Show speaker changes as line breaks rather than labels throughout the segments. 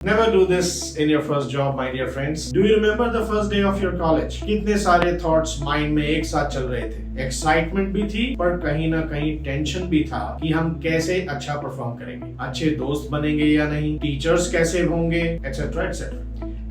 Never do this in your first job, my dear friends. Do you remember the first day of your college? कितने सारे thoughts mind में एक साथ चल रहे थे. Excitement भी थी, पर कहीं ना कहीं tension भी था कि हम कैसे अच्छा perform करेंगे, अच्छे दोस्त बनेंगे या नहीं, teachers कैसे होंगे, etc. etc.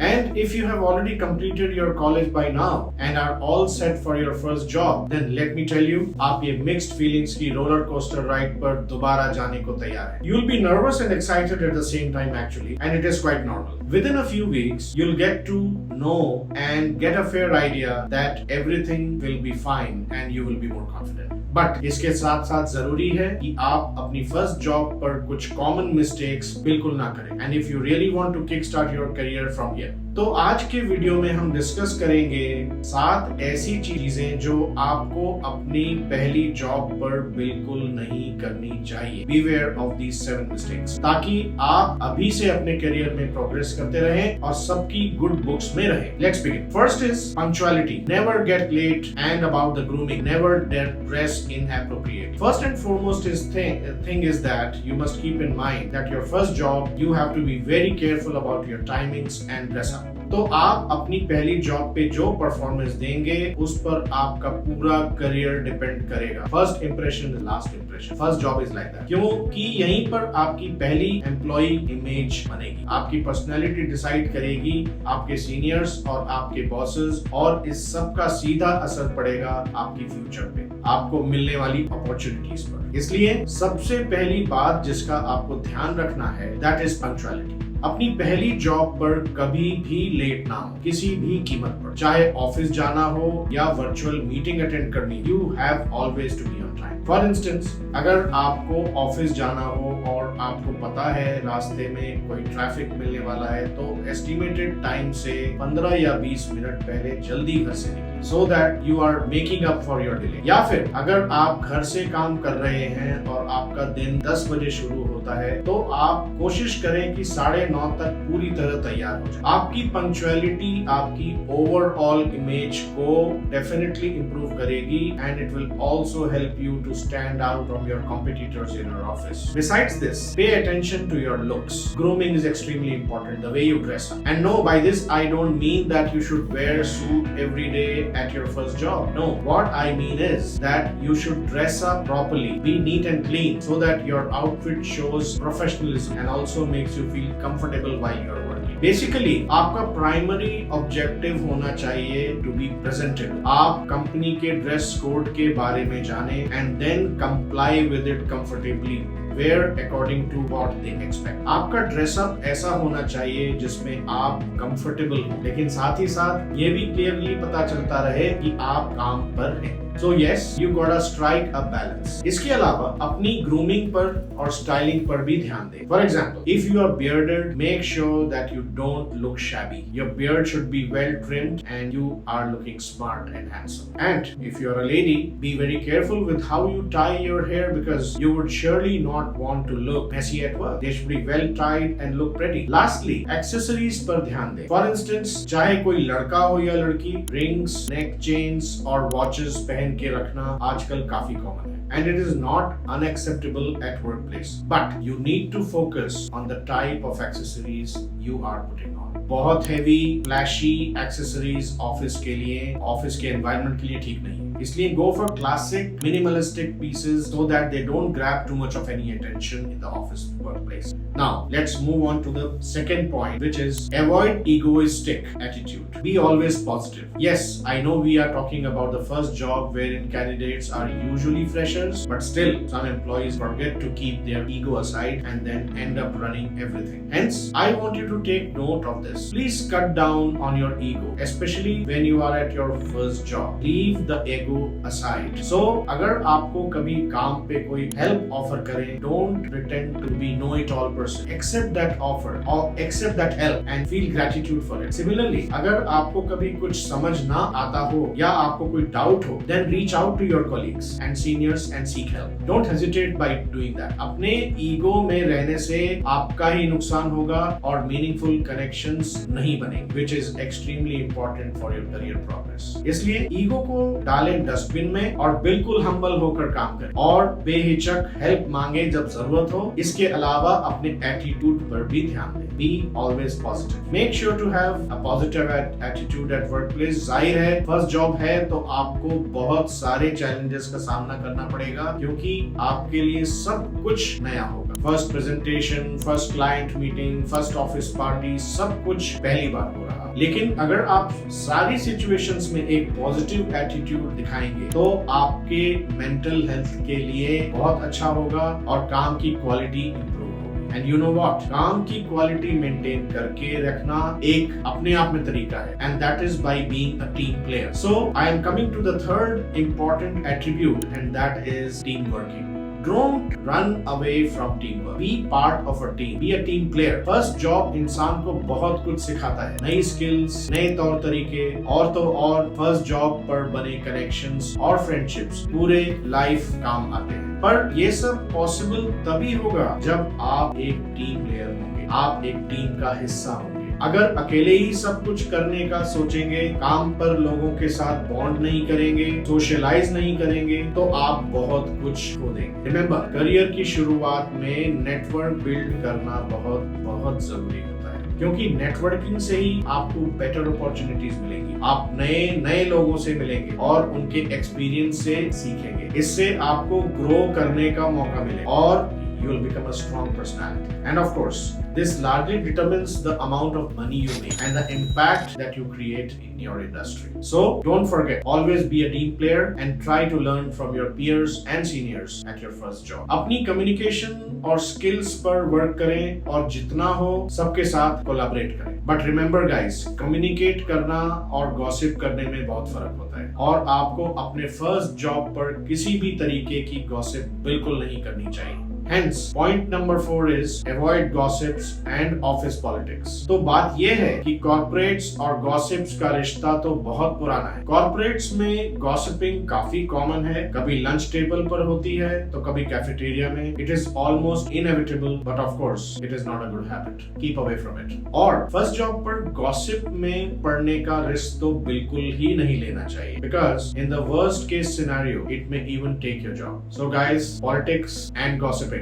And if you have already completed your college by now and are all set for your first job, then let me tell you, आप ये mixed feelings की roller coaster ride पर दोबारा जाने को तैयार हैं. You'll be nervous and excited at the same time actually, and it is quite normal. Within a few weeks, you'll get to know and get a fair idea that everything will be fine and you will be more confident. But इसके साथ साथ जरूरी है कि आप अपनी first job पर कुछ कॉमन मिस्टेक्स बिल्कुल ना करें. And if you really want to kick start your career from here, तो आज के वीडियो में हम डिस्कस करेंगे 7 ऐसी चीजें जो आपको अपनी पहली जॉब पर बिल्कुल नहीं करनी चाहिए. बीवेयर ऑफ दीज 7 मिस्टेक्स, ताकि आप अभी से अपने करियर में प्रोग्रेस करते रहें और सबकी गुड बुक्स में रहें. Let's begin. First is punctuality. Never get late. And about the grooming, never dress inappropriate. First and foremost thing is that you must keep in mind that your first job you have to be very careful about your timings and dress up. तो आप अपनी पहली job पे जो performance देंगे उस पर आपका पूरा करियर डिपेंड करेगा. First impression is last impression. First job is like that, क्योंकि यहीं पर आपकी पहली एम्प्लॉय इमेज बनेगी. आपकी पर्सनैलिटी डिसाइड करेगी आपके सीनियर्स और आपके बॉसेस, और इस सब का सीधा असर पड़ेगा आपकी फ्यूचर पे, आपको मिलने वाली अपॉर्चुनिटीज पर. इसलिए सबसे पहली बात जिसका आपको ध्यान रखना है, दैट इज पंक्चुअलिटी. अपनी पहली जॉब पर कभी भी लेट ना हो, किसी भी कीमत पर. चाहे ऑफिस जाना हो या वर्चुअल मीटिंग अटेंड करनी, you have always to be on time. For instance, अगर आपको ऑफिस जाना हो और आपको पता है रास्ते में कोई ट्रैफिक मिलने वाला है, तो एस्टिमेटेड टाइम से 15 या 20 मिनट पहले जल्दी घर से निकलें, so that you are making up for your delay. या फिर अगर आप घर से काम कर रहे हैं और आपका दिन 10 बजे शुरू होता है, तो आप कोशिश करें कि 9:30 तक पूरी तरह तैयार हो जाए. आपकी पंक्चुअलिटी आपकी ओवरऑल इमेज को डेफिनेटली इंप्रूव करेगी, and it will also help you to stand out from your competitors in your office. Besides this, pay attention to your looks. Grooming is extremely important, the way you dress up. And no, by this I don't mean that you should wear a suit every day at your first job. No, what I mean is that you should dress up properly, be neat and clean, so that your outfit shows professionalism and also makes you feel comfortable while you're working. Basically, आपका primary objective होना चाहिए to be presentable. आप company के dress code के बारे में जाने and then comply with it comfortably. Wear according to what they expect. आपका ड्रेसअप ऐसा होना चाहिए जिसमें आप कंफर्टेबल हो, लेकिन साथ ही साथ ये भी क्लियरली पता चलता रहे कि आप काम पर हैं. So yes, you gotta strike a balance. इसके अलावा अपनी ग्रूमिंग पर और स्टाइलिंग पर भी ध्यान दें. For example, if you are bearded, make sure that you don't look shabby. Your beard should be well trimmed and you are looking smart and handsome. And if you are a lady, be very careful with how you tie your hair, because you would surely not want to look messy at work. They should be well tied and look pretty. Lastly, accessories पर ध्यान दें. For instance, चाहे कोई लड़का हो या लड़की, rings, neck chains और watches पहन के रखना आजकल काफी कॉमन है, and it is not unacceptable at workplace, but you need to focus on the type of accessories you are putting on. बहुत heavy, flashy accessories ऑफिस के लिए, ऑफिस के environment के लिए ठीक नहीं है. इसलिए go for classic, minimalistic pieces so that they don't grab too much of any attention in the office workplace. Now, let's move on to the second point, which is avoid egoistic attitude. Be always positive. Yes, I know we are talking about the first job wherein candidates are usually freshers, but still some employees forget to keep their ego aside and then end up running everything. Hence, I want you to take note of this. Please cut down on your ego, especially when you are at your first job. Leave the ego aside. So, अगर आपको कभी काम पे कोई help offer करे, don't pretend to be know-it-all person. Accept that offer or accept that help and feel gratitude for it. Similarly, अगर आपको कभी कुछ समझ ना आता हो या आपको कोई doubt हो, then reach out to your colleagues and seniors and seek help. Don't hesitate by doing that. अपने ईगो में रहने से आपका ही नुकसान होगा और मीनिंगफुल कनेक्शंस नहीं बनेंगे, which is extremely important for your career progress. इसलिए ईगो को डालें डस्टबिन में और बिल्कुल हम्बल होकर काम करें और बेहिचक हेल्प मांगे जब जरूरत हो। इसके अलावा अपने एटीट्यूड पर भी ध्यान दें। Be always positive. Make sure to have a positive attitude at work place. जाहिर है फर्स्ट जॉब है तो आपको बहुत सारे चैलेंजेस का सामना करना पड़ेगा, क्योंकि आपके लिए सब कुछ नया होगा। First presentation, first client meeting, first office party, सब कुछ पहली बार हो रहा। लेकिन अगर आप सारी सिचुएशंस में एक पॉजिटिव एटीट्यूड दिखाएंगे तो आपके मेंटल हेल्थ के लिए बहुत अच्छा होगा और काम की क्वालिटी इंप्रूव होगी। एंड यू नो व्हाट, काम की क्वालिटी मेंटेन करके रखना एक अपने आप में तरीका है, and that is by being a team player. So I am coming to the third important attribute, and that is team working. Don't run away from teamwork. Be part of a team. Be a team player. First job इंसान को बहुत कुछ सिखाता है, नई skills, नए तौर तरीके, और तो और फर्स्ट जॉब पर बने कनेक्शंस और फ्रेंडशिप्स पूरे लाइफ काम आते हैं। पर ये सब पॉसिबल तभी होगा जब आप एक टीम प्लेयर होंगे, आप एक टीम का हिस्सा होंगे। अगर अकेले ही सब कुछ करने का सोचेंगे, काम पर लोगों के साथ बॉन्ड नहीं करेंगे, सोशलाइज नहीं करेंगे, तो आप बहुत कुछ खो देंगे। रिमेंबर, करियर की शुरुआत में नेटवर्क बिल्ड करना बहुत बहुत जरूरी होता है, क्योंकि नेटवर्किंग से ही आपको बेटर अपॉर्चुनिटीज मिलेंगी। आप नए लोगों से मिलेंगे और उनके एक्सपीरियंस से सीखेंगे। इससे आपको ग्रो करने का मौका मिलेगा और you will become a strong personality. And of course, this largely determines the amount of money you make and the impact that you create in your industry. So don't forget, always be a team player and try to learn from your peers and seniors at your first job. अपनी communication और skills पर work करें और जितना हो सबके साथ collaborate करें। But remember guys, communicate करना और gossip करने में बहुत फर्क होता है, और आपको अपने first job पर किसी भी तरीके की gossip बिल्कुल नहीं करनी चाहिए। Hence, point number 4 is avoid gossips and office politics. तो बात यह है कि कॉर्पोरेट्स और गॉसिप्स का रिश्ता तो बहुत पुराना है। कॉर्पोरेट्स में गॉसिपिंग काफी कॉमन है, कभी लंच टेबल पर होती है तो कभी कैफेटेरिया में। It is almost inevitable, but of course it is not a good habit. Keep away from it. और फर्स्ट जॉब पर गॉसिप में पड़ने का रिस्क तो बिल्कुल ही नहीं लेना चाहिए, because in the worst case scenario it may even take your job. So guys, politics and gossiping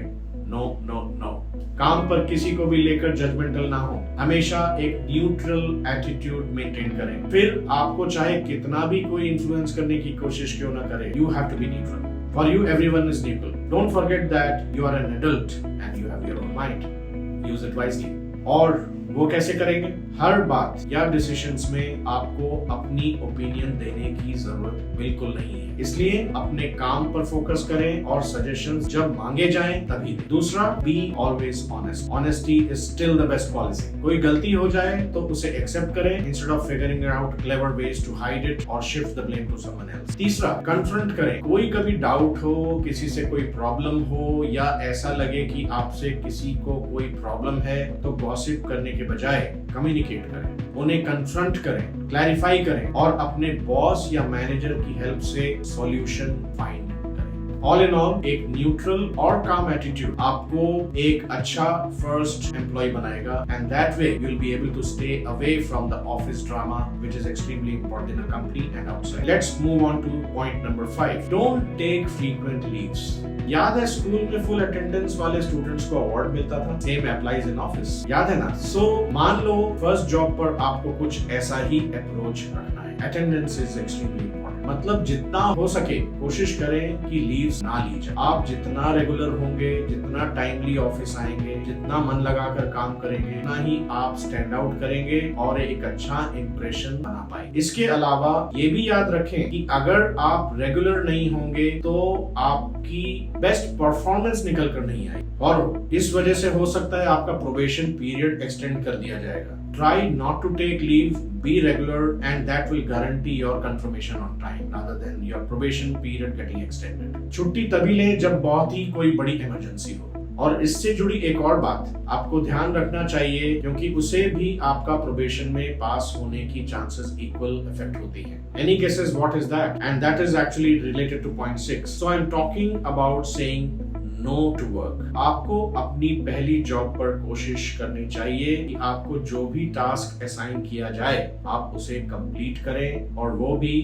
no no no. काम पर किसी को भी लेकर जजमेंटल ना हो, हमेशा एक न्यूट्रल एटीट्यूड मेंटेन करें। फिर आपको चाहे कितना भी कोई इन्फ्लुएंस करने की कोशिश क्यों ना करे, you have to be neutral. For you everyone is equal. Don't forget that you are an adult and you have your own mind. Use it wisely. और वो कैसे करेंगे? हर बात या डिसीजंस में आपको अपनी ओपिनियन देने की जरूरत बिल्कुल नहीं है, इसलिए अपने काम पर फोकस करें और सजेशंस जब मांगे जाएं तभी दें। दूसरा, be always honest. Honesty is still the best policy. कोई गलती हो जाए तो उसे एक्सेप्ट करें instead of figuring out clever ways to hide it और shift the blame to someone else. तीसरा, कन्फ्रंट करें। कोई कभी डाउट हो, किसी से कोई प्रॉब्लम हो, या ऐसा लगे कि आपसे किसी को कोई प्रॉब्लम है, तो गॉसिप करने के बजाय कम्युनिकेट करें, उन्हें कन्फ्रंट करें, क्लैरिफाई करें और अपने बॉस या मैनेजर की हेल्प से सॉल्यूशन फाइंड करें। ऑल इन ऑल, एक न्यूट्रल और काम एटीट्यूड आपको एक अच्छा फर्स्ट एम्प्लॉय बनाएगा, and that way you will be able to stay away from the office drama which is extremely important in a company and outside. Let's move on to point number 5। Don't take frequent leaves. याद है school में full attendance वाले students को award मिलता था? Same applies in office, याद है ना? सो मान लो फर्स्ट जॉब पर आपको कुछ ऐसा ही अप्रोच रखना है। Attendance is extremely important. मतलब जितना हो सके कोशिश करें कि लीव्स ना ली जाए। आप जितना रेगुलर होंगे, जितना टाइमली ऑफिस आएंगे, जितना मन लगाकर काम करेंगे, उतना ही आप स्टैंड आउट करेंगे और एक अच्छा इंप्रेशन बना पाएंगे। इसके अलावा ये भी याद रखें कि अगर आप रेगुलर नहीं होंगे तो आपकी बेस्ट परफॉर्मेंस निकल कर नहीं आएगी, और इस वजह से हो सकता है आपका प्रोबेशन पीरियड एक्सटेंड कर दिया जाएगा। Try not to take leave, be regular, and that will guarantee your confirmation on time rather than your probation period getting extended. छुट्टी तभी लें जब बहुत ही कोई बड़ी इमरजेंसी हो, और इससे जुड़ी एक और बात आपको ध्यान रखना चाहिए, क्योंकि उसे भी आपका प्रोबेशन में पास होने की चांसेस इक्वल इफेक्ट होती है। Any guesses what is that? And that is actually related to point 6. So I'm talking about saying no to work. आपको अपनी पहली जॉब पर कोशिश करनी चाहिए कि आपको जो भी टास्क असाइन किया जाए आप उसे कंप्लीट करें, और वो भी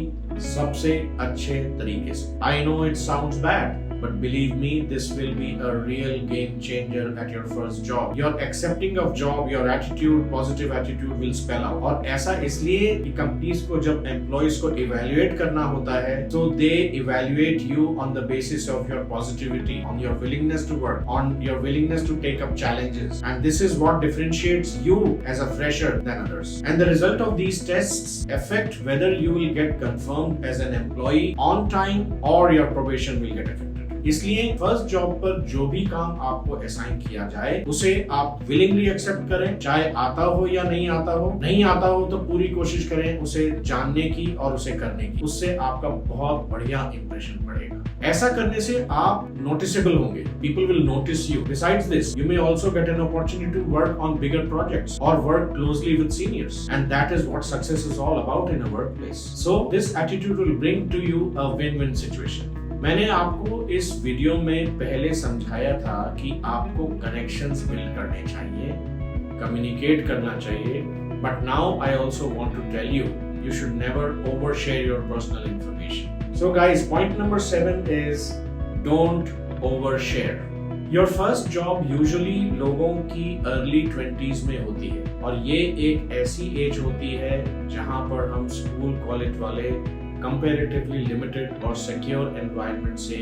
सबसे अच्छे तरीके से। I know it sounds bad, but believe me, this will be a real game changer at your first job. Your accepting of job, your attitude, positive attitude will spell out. और ऐसा इसलिए कि कंपनीज को जब employees को evaluate करना होता है, so they evaluate you on the basis of your positivity, on your willingness to work, on your willingness to take up challenges, and this is what differentiates you as a fresher than others. And the result of these tests affect whether you will get confirmed as an employee on time or your probation will get affected. इसलिए first job पर जो भी काम आपको assign किया जाए उसे आप विलिंगली एक्सेप्ट करें, चाहे आता हो या नहीं आता हो। नहीं आता हो तो पूरी कोशिश करें उसे जानने की और उसे करने की, उससे आपका बहुत बढ़िया इंप्रेशन पड़ेगा। ऐसा करने से आप नोटिसेबल होंगे, people will notice you. Besides this, you may also get an opportunity to work on bigger projects और work closely with seniors, and that is what success is all about in a workplace. So this attitude will bring to you a win win situation. मैंने आपको इस video में पहले समझाया था कि आपको कनेक्शंस बिल्ड करने चाहिए, कम्युनिकेट करना चाहिए, but now I also want to tell you, you should never overshare your personal information. So guys, point number 7 is don't overshare. Your first job usually लोगों की early 20s में होती है, और ये एक ऐसी एज होती है जहां पर हम स्कूल कॉलेज वाले कंपैरेटिवली लिमिटेड और सिक्योर एनवायरनमेंट से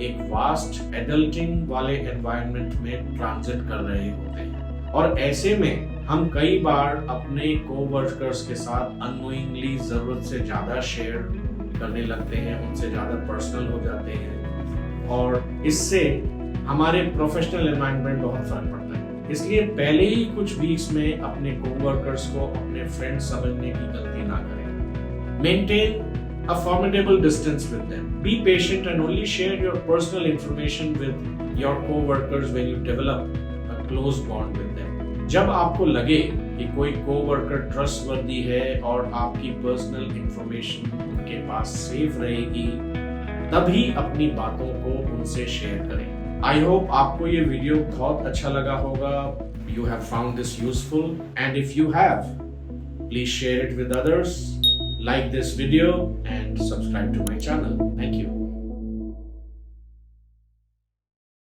एक वास्ट एडल्टिंग वाले एनवायरनमेंट में ट्रांजिट कर रहे होते हैं, और ऐसे में हम कई बार अपने कोवर्कर्स के साथ अननोइंगली जरूरत से ज्यादा शेयर करने लगते हैं, उनसे ज्यादा पर्सनल हो जाते हैं, और इससे हमारे प्रोफेशनल एनवायरनमेंट बहुत फर्क पड़ता है। इसलिए पहले ही कुछ वीक्स में अपने कोवर्कर्स को अपने फ्रेंड्स समझने की गलती ना करें। Maintain a formidable distance with them. Be patient and only share your personal information with your co-workers when you develop a close bond with them. जब आपको लगे कि कोई co-worker trustworthy है और आपकी personal information उनके पास safe रहेगी, तभी अपनी बातों को उनसे शेयर करें। I hope आपको ये वीडियो बहुत अच्छा लगा होगा। You have found this useful, and if you have, please share it with others. Like this video and subscribe to my channel. Thank you.